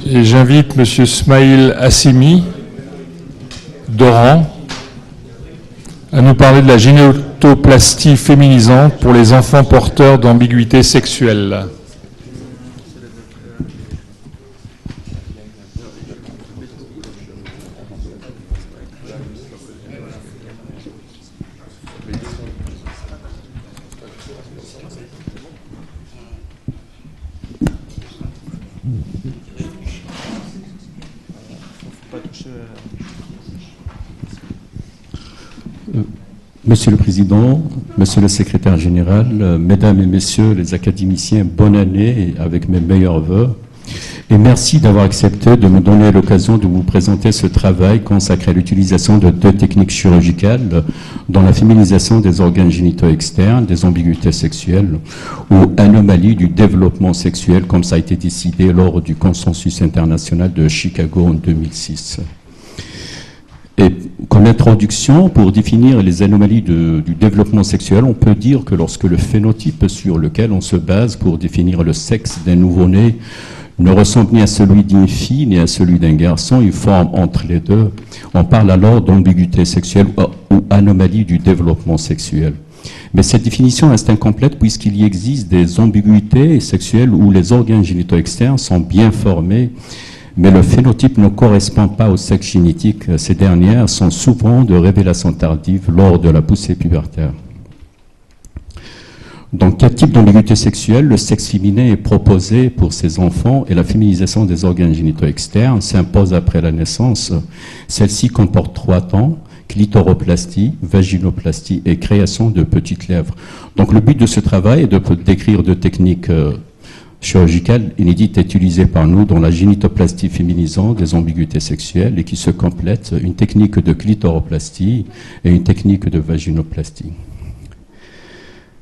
Et j'invite M. Smaïl Hassimi d'Oran à nous parler de la gynécoplastie féminisante pour les enfants porteurs d'ambiguïté sexuelle. Monsieur le Président, Monsieur le Secrétaire Général, Mesdames et Messieurs les académiciens, bonne année avec mes meilleurs vœux. Et merci d'avoir accepté de me donner l'occasion de vous présenter ce travail consacré à l'utilisation de 2 techniques chirurgicales dans la féminisation des organes génitaux externes, des ambiguïtés sexuelles ou anomalies du développement sexuel, comme ça a été décidé lors du consensus international de Chicago en 2006. Et comme introduction, pour définir les anomalies du développement sexuel, on peut dire que lorsque le phénotype sur lequel on se base pour définir le sexe d'un nouveau-né ne ressemble ni à celui d'une fille ni à celui d'un garçon, il forme entre les deux. On parle alors d'ambiguïté sexuelle ou anomalie du développement sexuel. Mais cette définition reste incomplète puisqu'il y existe des ambiguïtés sexuelles où les organes génitaux externes sont bien formés, mais le phénotype ne correspond pas au sexe génétique. Ces dernières sont souvent de révélation tardive lors de la poussée pubertaire. Dans 4 types d'ambiguïté sexuelle, le sexe féminin est proposé pour ces enfants et la féminisation des organes génitaux externes s'impose après la naissance. Celle-ci comporte 3 temps: clitoroplastie, vaginoplastie et création de petites lèvres. Donc le but de ce travail est de décrire 2 techniques chirurgicale inédite utilisée par nous dans la gynécoplastie féminisant des ambiguïtés sexuelles et qui se complètent, une technique de clitoroplastie et une technique de vaginoplastie.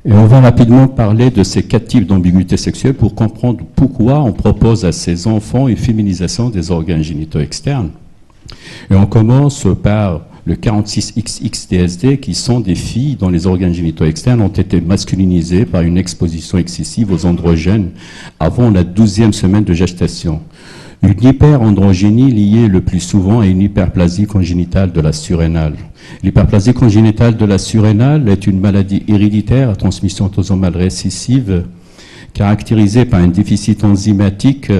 Et on va rapidement parler de ces 4 types d'ambiguïtés sexuelles pour comprendre pourquoi on propose à ces enfants une féminisation des organes génitaux externes. Et on commence par le 46XXDSD, qui sont des filles dont les organes génitaux externes ont été masculinisés par une exposition excessive aux androgènes avant la 12e semaine de gestation. Une hyperandrogénie liée le plus souvent à une hyperplasie congénitale de la surrénale. L'hyperplasie congénitale de la surrénale est une maladie héréditaire à transmission autosomale récessive caractérisée par un déficit enzymatique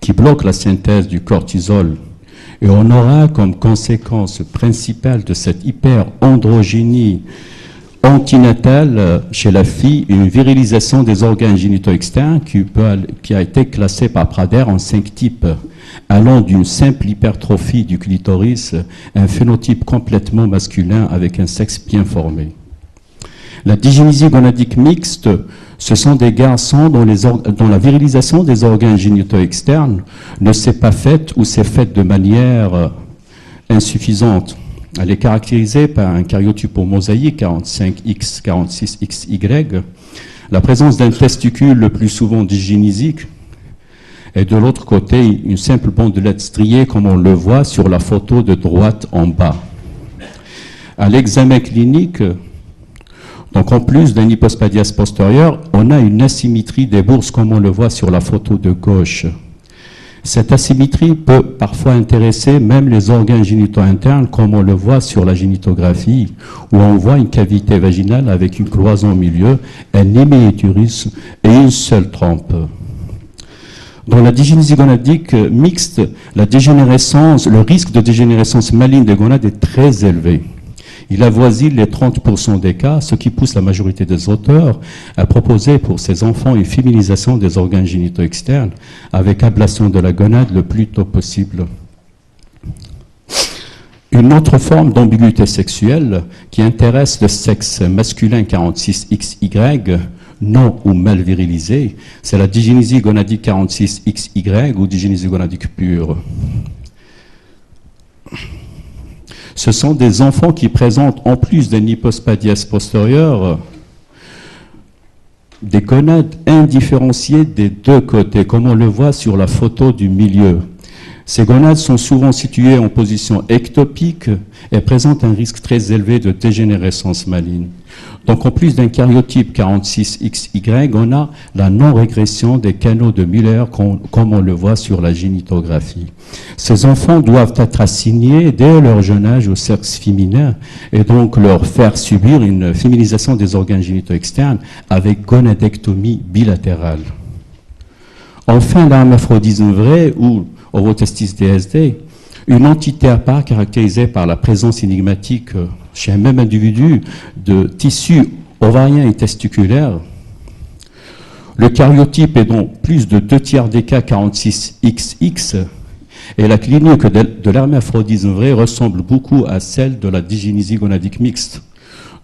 qui bloque la synthèse du cortisol. Et on aura comme conséquence principale de cette hyperandrogénie antinatale chez la fille une virilisation des organes génitaux externes qui a été classée par Prader en 5 types, allant d'une simple hypertrophie du clitoris à un phénotype complètement masculin avec un sexe bien formé. La dygénésie gonadique mixte, ce sont des garçons dont la virilisation des organes génitaux externes ne s'est pas faite ou s'est faite de manière insuffisante. Elle est caractérisée par un karyotype mosaïque 45X, 46XY, la présence d'un testicule le plus souvent dygénésique, et de l'autre côté, une simple bandelette striée comme on le voit sur la photo de droite en bas. À l'examen clinique, donc en plus d'un hypospadias postérieur, on a une asymétrie des bourses comme on le voit sur la photo de gauche. Cette asymétrie peut parfois intéresser même les organes génitaux internes comme on le voit sur la gynétographie où on voit une cavité vaginale avec une cloison au milieu, un hémiutéris et une seule trompe. Dans la dygénésie gonadique mixte, le risque de dégénérescence maligne des gonades est très élevé. Il avoisine les 30% des cas, ce qui pousse la majorité des auteurs à proposer pour ces enfants une féminisation des organes génitaux externes avec ablation de la gonade le plus tôt possible. Une autre forme d'ambiguïté sexuelle qui intéresse le sexe masculin 46XY, non ou mal virilisé, c'est la dygénésie gonadique 46XY ou dygénésie gonadique pure. Ce sont des enfants qui présentent, en plus d'un hypospadias postérieur, des gonades indifférenciées des 2 côtés, comme on le voit sur la photo du milieu. Ces gonades sont souvent situées en position ectopique et présentent un risque très élevé de dégénérescence maligne. Donc en plus d'un karyotype 46XY, on a la non-régression des canaux de Müller comme on le voit sur la génitographie. Ces enfants doivent être assignés dès leur jeune âge au sexe féminin et donc leur faire subir une féminisation des organes génitaux externes avec gonadectomie bilatérale. Enfin, l'hermaphrodisme vrai ou Orotestis DSD, une entité à part caractérisée par la présence énigmatique chez un même individu de tissus ovariens et testiculaires. Le karyotype est donc plus de 2/3 des cas 46XX et la clinique de l'hermaphrodisme vrai ressemble beaucoup à celle de la dysgénésie gonadique mixte.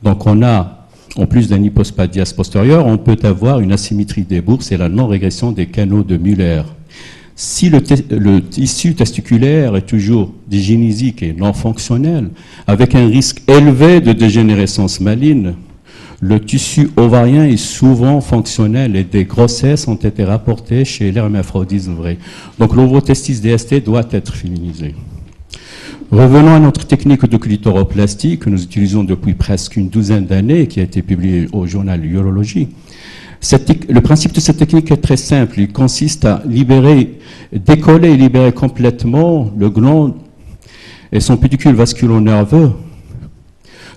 Donc on a, en plus d'un hypospadias postérieur, on peut avoir une asymétrie des bourses et la non-régression des canaux de Müller. Si le tissu testiculaire est toujours dysgénésique et non fonctionnel, avec un risque élevé de dégénérescence maligne, le tissu ovarien est souvent fonctionnel et des grossesses ont été rapportées chez l'hermaphrodisme vrai. Donc l'ovotestis DST doit être féminisé. Revenons à notre technique de clitoroplastie que nous utilisons depuis presque une douzaine d'années, qui a été publiée au journal Urologie. Le principe de cette technique est très simple. Il consiste à décoller et libérer complètement le gland et son pédicule vasculo-nerveux.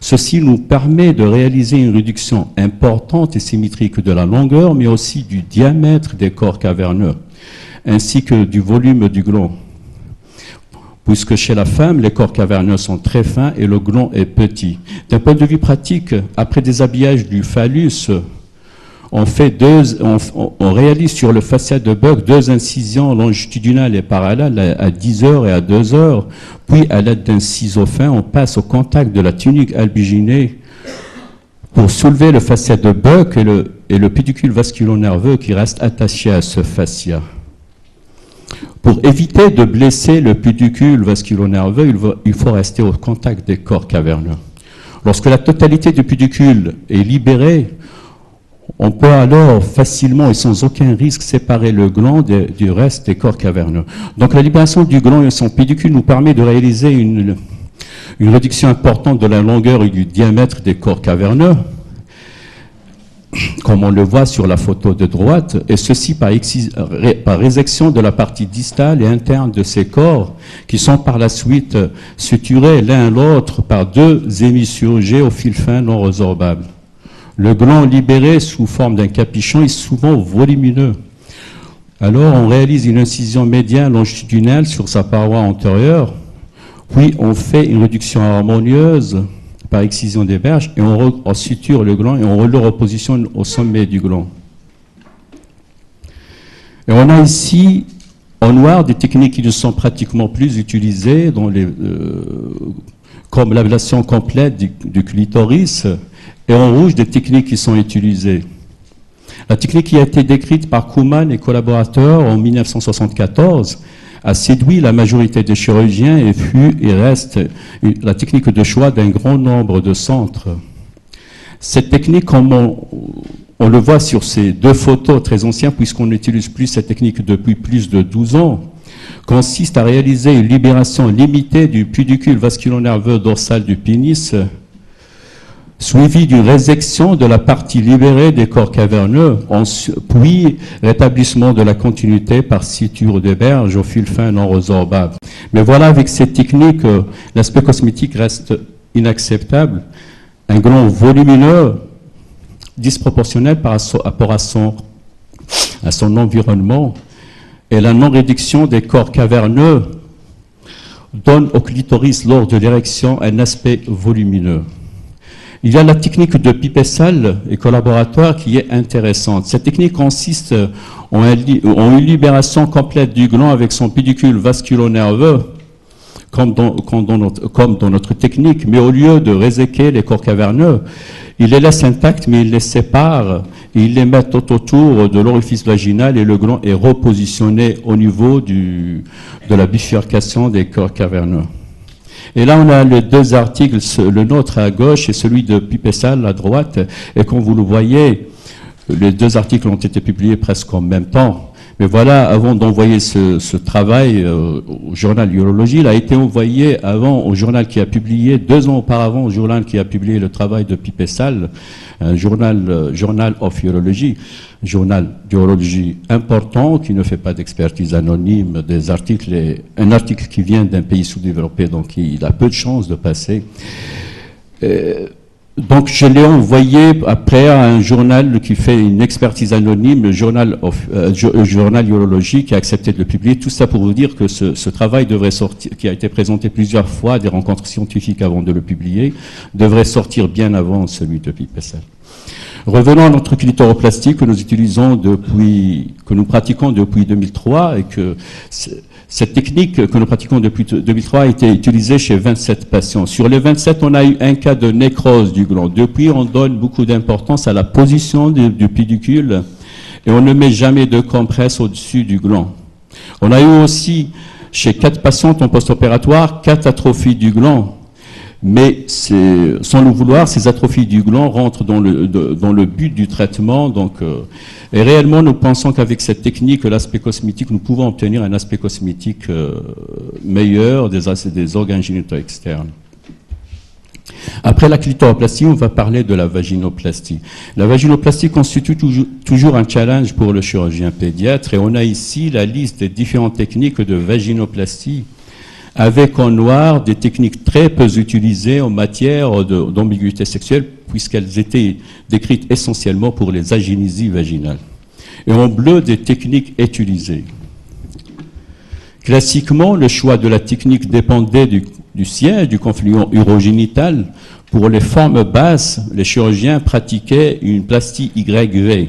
Ceci nous permet de réaliser une réduction importante et symétrique de la longueur, mais aussi du diamètre des corps caverneux, ainsi que du volume du gland. Puisque chez la femme, les corps caverneux sont très fins et le gland est petit. D'un point de vue pratique, après déshabillage du phallus, on réalise sur le fascia de Buck 2 incisions longitudinales et parallèles à 10 heures et à 2 heures. Puis, à l'aide d'un ciseau fin, on passe au contact de la tunique albuginée pour soulever le fascia de Buck et le pédicule vasculo-nerveux qui reste attaché à ce fascia. Pour éviter de blesser le pédicule vasculo-nerveux, il faut rester au contact des corps caverneux. Lorsque la totalité du pédicule est libérée, on peut alors facilement et sans aucun risque séparer le gland du reste des corps caverneux. Donc la libération du gland et son pédicule nous permet de réaliser une réduction importante de la longueur et du diamètre des corps caverneux, comme on le voit sur la photo de droite, et ceci par résection de la partie distale et interne de ces corps, qui sont par la suite suturés l'un à l'autre par 2 hémichirurgies au fil fin non résorbables. Le gland libéré sous forme d'un capuchon est souvent volumineux. Alors on réalise une incision médiane longitudinale sur sa paroi antérieure, puis on fait une réduction harmonieuse par excision des berges et on suture le gland et on le repositionne au sommet du gland. Et on a ici en noir des techniques qui ne sont pratiquement plus utilisées, comme l'ablation complète du clitoris, et en rouge des techniques qui sont utilisées. La technique qui a été décrite par Kuhlmann et collaborateurs en 1974 a séduit la majorité des chirurgiens et fut et reste la technique de choix d'un grand nombre de centres. Cette technique, comme on le voit sur ces 2 photos très anciennes, puisqu'on n'utilise plus cette technique depuis plus de 12 ans, consiste à réaliser une libération limitée du pédicule vasculo-nerveux dorsal du pénis, suivi d'une résection de la partie libérée des corps caverneux, puis rétablissement de la continuité par suture de berge au fil fin non résorbable. Mais voilà, avec cette technique, l'aspect cosmétique reste inacceptable. Un gland volumineux, disproportionnel par rapport à son environnement, et la non-réduction des corps caverneux donne au clitoris lors de l'érection un aspect volumineux. Il y a la technique de Pipessal et collaborateurs qui est intéressante. Cette technique consiste en une libération complète du gland avec son pédicule vasculo-nerveux, comme dans notre technique, mais au lieu de réséquer les corps caverneux, il les laisse intacts, mais il les sépare et il les met tout autour de l'orifice vaginal et le gland est repositionné au niveau de la bifurcation des corps caverneux. Et là, on a les 2 articles, le nôtre à gauche et celui de Pipessal à droite. Et comme vous le voyez, les 2 articles ont été publiés presque en même temps. Mais voilà, avant d'envoyer ce travail au journal Urologie, il a été envoyé avant au journal qui a publié, 2 ans auparavant, au journal qui a publié le travail de Pipessal, un Journal of Urology, journal d'urologie important qui ne fait pas d'expertise anonyme des articles, un article qui vient d'un pays sous-développé, donc il a peu de chances de passer. Donc je l'ai envoyé après à un journal qui fait une expertise anonyme, le Journal Urologie, qui a accepté de le publier. Tout ça pour vous dire que ce travail devrait sortir, qui a été présenté plusieurs fois à des rencontres scientifiques avant de le publier, devrait sortir bien avant celui de Pipessal. Revenons à notre clitoroplastie que nous utilisons que nous pratiquons depuis 2003 et que cette technique que nous pratiquons depuis 2003 a été utilisée chez 27 patients. Sur les 27, on a eu un cas de nécrose du gland. Depuis, on donne beaucoup d'importance à la position du pédicule et on ne met jamais de compresse au-dessus du gland. On a eu aussi, chez 4 patientes en post-opératoire, 4 atrophies du gland. Mais sans le vouloir, ces atrophies du gland rentrent dans le but du traitement. Donc, et réellement, nous pensons qu'avec cette technique, l'aspect cosmétique, nous pouvons obtenir un aspect cosmétique meilleur des organes génitaux externes. Après la clitoroplastie, on va parler de la vaginoplastie. La vaginoplastie constitue toujours un challenge pour le chirurgien pédiatre et on a ici la liste des différentes techniques de vaginoplastie avec en noir des techniques très peu utilisées en matière d'ambiguïté sexuelle puisqu'elles étaient décrites essentiellement pour les agénésies vaginales. Et en bleu, des techniques utilisées. Classiquement, le choix de la technique dépendait du siège du confluent urogénital. Pour les formes basses, les chirurgiens pratiquaient une plastie YV,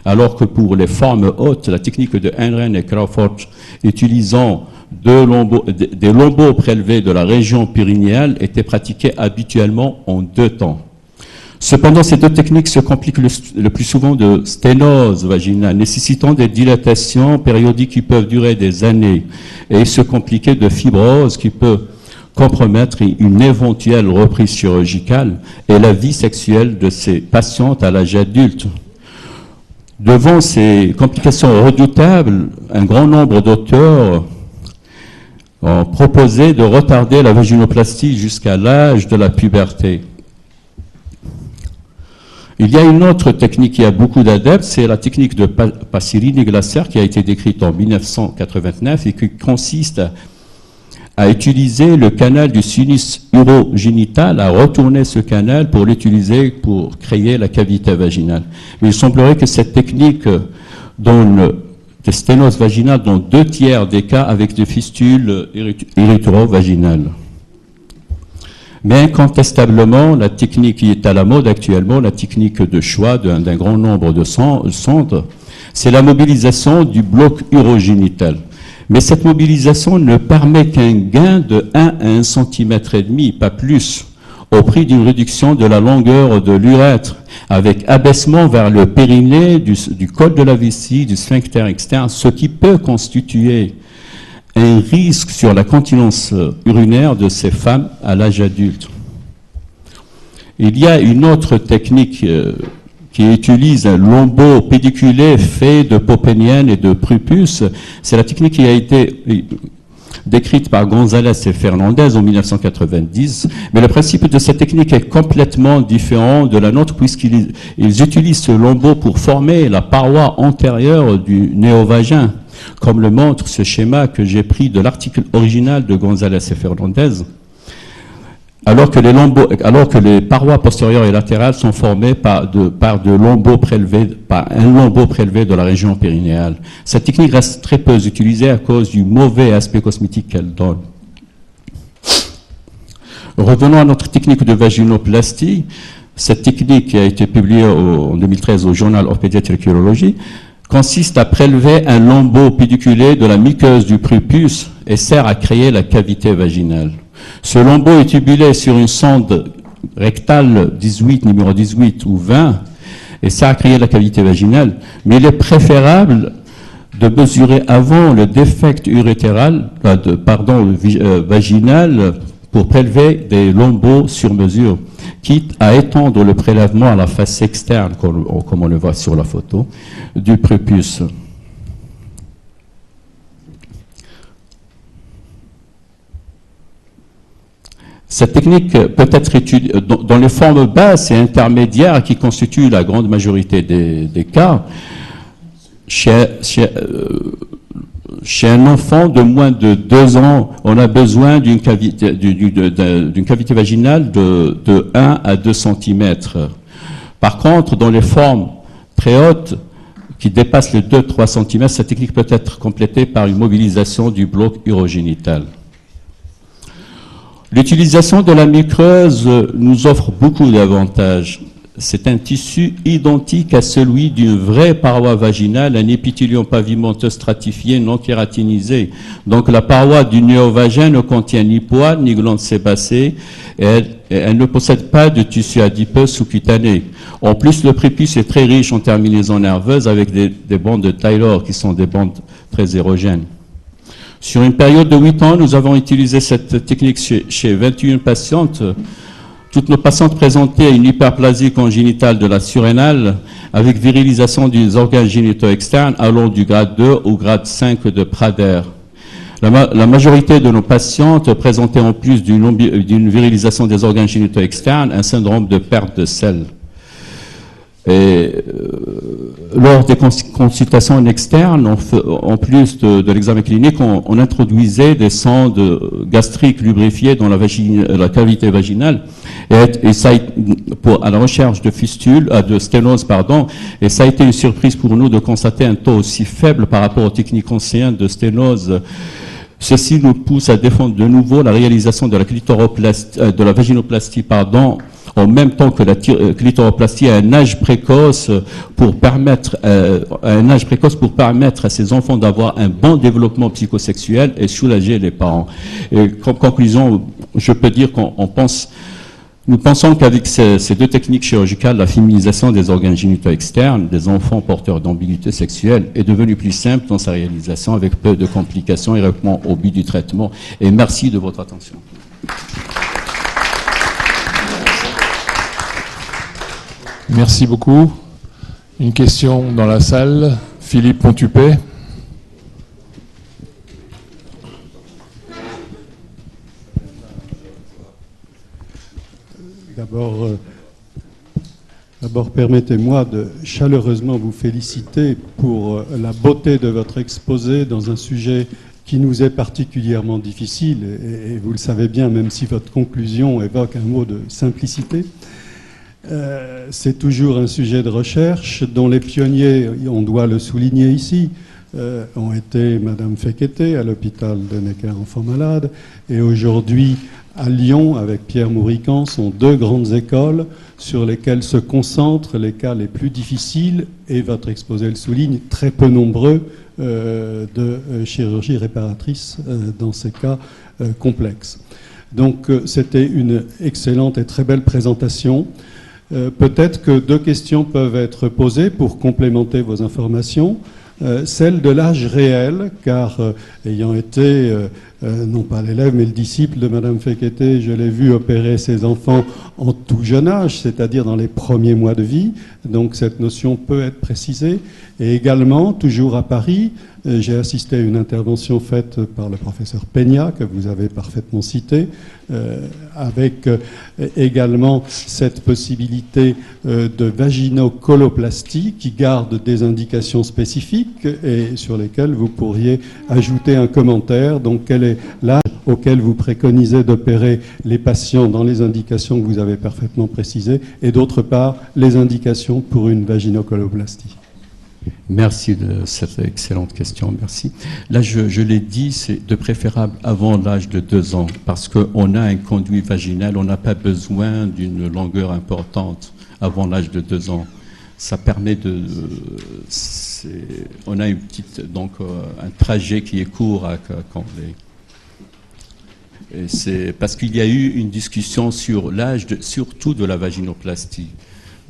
alors que pour les formes hautes, la technique de Henren et Crawford, utilisant des lambeaux prélevés de la région périnéale, était pratiquée habituellement en 2 temps. Cependant, ces 2 techniques se compliquent le plus souvent de sténose vaginale, nécessitant des dilatations périodiques qui peuvent durer des années, et se compliquer de fibrose qui peut compromettre une éventuelle reprise chirurgicale et la vie sexuelle de ces patientes à l'âge adulte. Devant ces complications redoutables, un grand nombre d'auteurs ont proposé de retarder la vaginoplastie jusqu'à l'âge de la puberté. Il y a une autre technique qui a beaucoup d'adeptes, c'est la technique de Passirini-Glaser qui a été décrite en 1989 et qui consiste à utiliser le canal du sinus urogénital, à retourner ce canal pour l'utiliser pour créer la cavité vaginale. Mais il semblerait que cette technique donne des sténoses vaginales dans 2/3 des cas avec des fistules urétero-vaginales. Mais incontestablement, la technique qui est à la mode actuellement, la technique de choix d'un grand nombre de sondes, c'est la mobilisation du bloc urogénital. Mais cette mobilisation ne permet qu'un gain de 1 à 1,5 cm, pas plus, au prix d'une réduction de la longueur de l'urètre, avec abaissement vers le périnée, du col de la vessie, du sphincter externe, ce qui peut constituer un risque sur la continence urinaire de ces femmes à l'âge adulte. Il y a une autre technique qui utilise un lambeau pédiculé fait de peau pénienne et de prepuce. C'est la technique qui a été décrite par Gonzalez et Fernandez en 1990, mais le principe de cette technique est complètement différent de la nôtre puisqu'ils utilisent ce lambeau pour former la paroi antérieure du néovagin, comme le montre ce schéma que j'ai pris de l'article original de Gonzalez et Fernandez, alors que les parois postérieures et latérales sont formées par un lambeau prélevé de la région périnéale. Cette technique reste très peu utilisée à cause du mauvais aspect cosmétique qu'elle donne. Revenons à notre technique de vaginoplastie. Cette technique qui a été publiée en 2013 au Journal of Pediatric Urology consiste à prélever un lambeau pédiculé de la muqueuse du prépuce et sert à créer la cavité vaginale. Ce lambeau est tubulé sur une sonde rectale 18, numéro 18 ou 20, et sert à créer la cavité vaginale, mais il est préférable de mesurer avant le défect vaginal pour prélever des lambeaux sur mesure, quitte à étendre le prélèvement à la face externe, comme on le voit sur la photo, du prépuce. Cette technique peut être utilisée dans les formes basses et intermédiaires qui constituent la grande majorité des cas. Chez un enfant de moins de 2 ans, on a besoin d'une cavité vaginale de 1 à 2 cm. Par contre, dans les formes très hautes, qui dépassent les 2-3 cm, cette technique peut être complétée par une mobilisation du bloc urogénital. L'utilisation de la muqueuse nous offre beaucoup d'avantages. C'est un tissu identique à celui d'une vraie paroi vaginale, un épithélium pavimenteux stratifié non kératinisé. Donc la paroi du néovagin ne contient ni poils ni glandes sébacées et elle ne possède pas de tissu adipeux sous-cutané. En plus, le prépuce est très riche en terminaisons nerveuses avec des bandes de Taylor qui sont des bandes très érogènes. Sur une période de 8 ans, nous avons utilisé cette technique chez 21 patientes. Toutes nos patientes présentaient une hyperplasie congénitale de la surrénale avec virilisation des organes génitaux externes allant du grade 2 au grade 5 de Prader. La majorité de nos patientes présentaient en plus d'une virilisation des organes génitaux externes un syndrome de perte de sel. Et lors des consultations externes, en plus de l'examen clinique, on introduisait des sondes gastriques lubrifiées dans la cavité vaginale et ça, à la recherche de fistules, de sténose, pardon, et ça a été une surprise pour nous de constater un taux aussi faible par rapport aux techniques anciennes de sténose. Ceci nous pousse à défendre de nouveau la réalisation de la vaginoplastie, en même temps que la clitoroplastie à un âge précoce pour permettre à ces enfants d'avoir un bon développement psychosexuel et soulager les parents. Et comme conclusion, je peux dire nous pensons qu'avec ces deux techniques chirurgicales, la féminisation des organes génitaux externes des enfants porteurs d'ambiguïté sexuelle est devenue plus simple dans sa réalisation avec peu de complications et répond au but du traitement. Et merci de votre attention. Merci beaucoup. Une question dans la salle. Philippe Pontupet. D'abord, permettez-moi de chaleureusement vous féliciter pour la beauté de votre exposé dans un sujet qui nous est particulièrement difficile, et vous le savez bien, même si votre conclusion évoque un mot de simplicité. C'est toujours un sujet de recherche dont les pionniers, on doit le souligner ici, ont été Madame Fekete à l'hôpital de Necker Enfants Malades, et aujourd'hui à Lyon, avec Pierre Mourican, sont deux grandes écoles sur lesquelles se concentrent les cas les plus difficiles, et votre exposé le souligne, très peu nombreux de chirurgie réparatrice dans ces cas complexes. Donc c'était une excellente et très belle présentation. Peut-être que deux questions peuvent être posées pour complémenter vos informations. Celle de l'âge réel, car ayant été, non pas l'élève, mais le disciple de Madame Fekete, je l'ai vu opérer ses enfants en tout jeune âge, c'est-à-dire dans les premiers mois de vie, donc cette notion peut être précisée. Et également, toujours à Paris, j'ai assisté à une intervention faite par le professeur Peña, que vous avez parfaitement cité, avec également cette possibilité de vaginocoloplastie qui garde des indications spécifiques et sur lesquelles vous pourriez ajouter un commentaire. Donc, quel est l'âge auquel vous préconisez d'opérer les patients dans les indications que vous avez parfaitement précisées, et d'autre part, les indications pour une vaginocoloplastie? Merci de cette excellente question, merci. Là, je l'ai dit, c'est de préférable avant l'âge de 2 ans, parce qu'on a un conduit vaginal, on n'a pas besoin d'une longueur importante avant l'âge de 2 ans. Ça permet on a un trajet qui est court quand c'est parce qu'il y a eu une discussion sur l'âge, surtout de la vaginoplastie,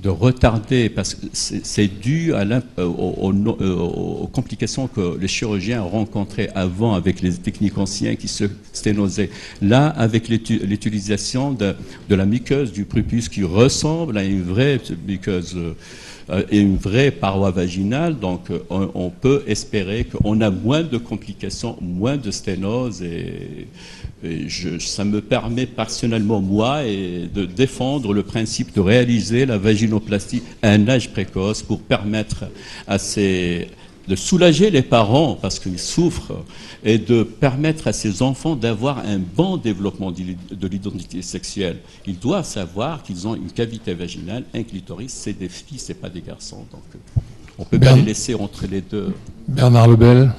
de retarder, parce que c'est dû aux complications que les chirurgiens rencontraient avant avec les techniques anciennes qui se sténosaient. Là, avec l'utilisation de la muqueuse du prépuce qui ressemble à une vraie muqueuse et une vraie paroi vaginale, donc on peut espérer qu'on a moins de complications, moins de sténose, et ça me permet personnellement, moi, de défendre le principe de réaliser la vaginoplastie à un âge précoce pour permettre de soulager les parents parce qu'ils souffrent et de permettre à ces enfants d'avoir un bon développement de l'identité sexuelle. Ils doivent savoir qu'ils ont une cavité vaginale, un clitoris, c'est des filles, c'est pas des garçons. Donc on peut pas les laisser entre les deux. Bernard Lebel.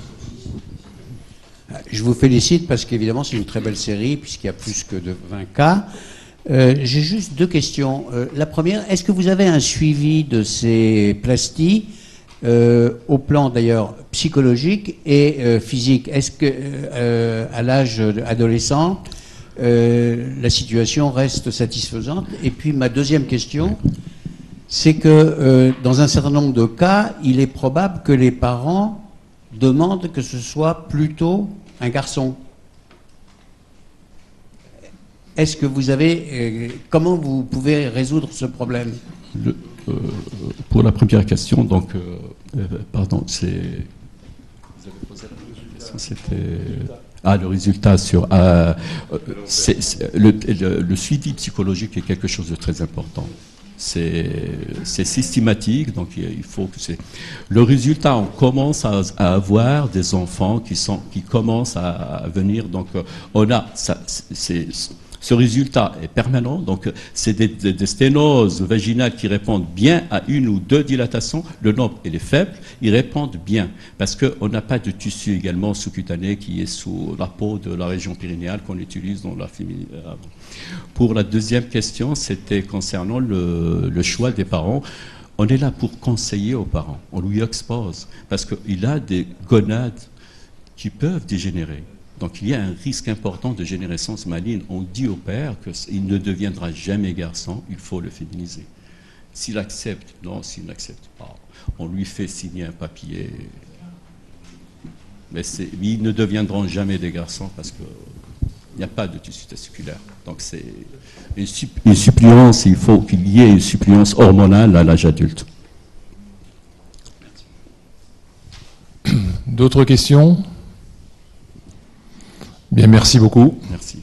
Je vous félicite parce qu'évidemment c'est une très belle série puisqu'il y a plus que de 20 cas. J'ai juste deux questions. La première, est-ce que vous avez un suivi de ces plasties au plan d'ailleurs psychologique et physique? Est-ce que à l'âge adolescent, la situation reste satisfaisante? Et puis ma deuxième question, c'est que dans un certain nombre de cas, il est probable que les parents demandent que ce soit plutôt un garçon. Est-ce que vous avez... comment vous pouvez résoudre ce problème? Pour la première question, donc... pardon, c'est... Vous avez posé la première question, c'était... le résultat sur... le suivi psychologique est quelque chose de très important. C'est systématique, donc il faut que c'est... Le résultat, on commence à avoir des enfants qui commencent à venir, donc on a... Ce résultat est permanent, donc c'est des sténoses vaginales qui répondent bien à une ou deux dilatations. Le nombre est faible, ils répondent bien, parce qu'on n'a pas de tissu également sous-cutané qui est sous la peau de la région périnéale qu'on utilise dans la féminité. Pour la deuxième question, c'était concernant le choix des parents. On est là pour conseiller aux parents, on lui expose, parce qu'il a des gonades qui peuvent dégénérer. Donc il y a un risque important de générescence maligne. On dit au père qu'il ne deviendra jamais garçon, il faut le féminiser. S'il accepte, non, s'il n'accepte pas, on lui fait signer un papier. Mais ils ne deviendront jamais des garçons parce qu'il n'y a pas de tissu testiculaire. Donc c'est une suppléance, il faut qu'il y ait une suppléance hormonale à l'âge adulte. D'autres questions? Bien, merci beaucoup. Merci.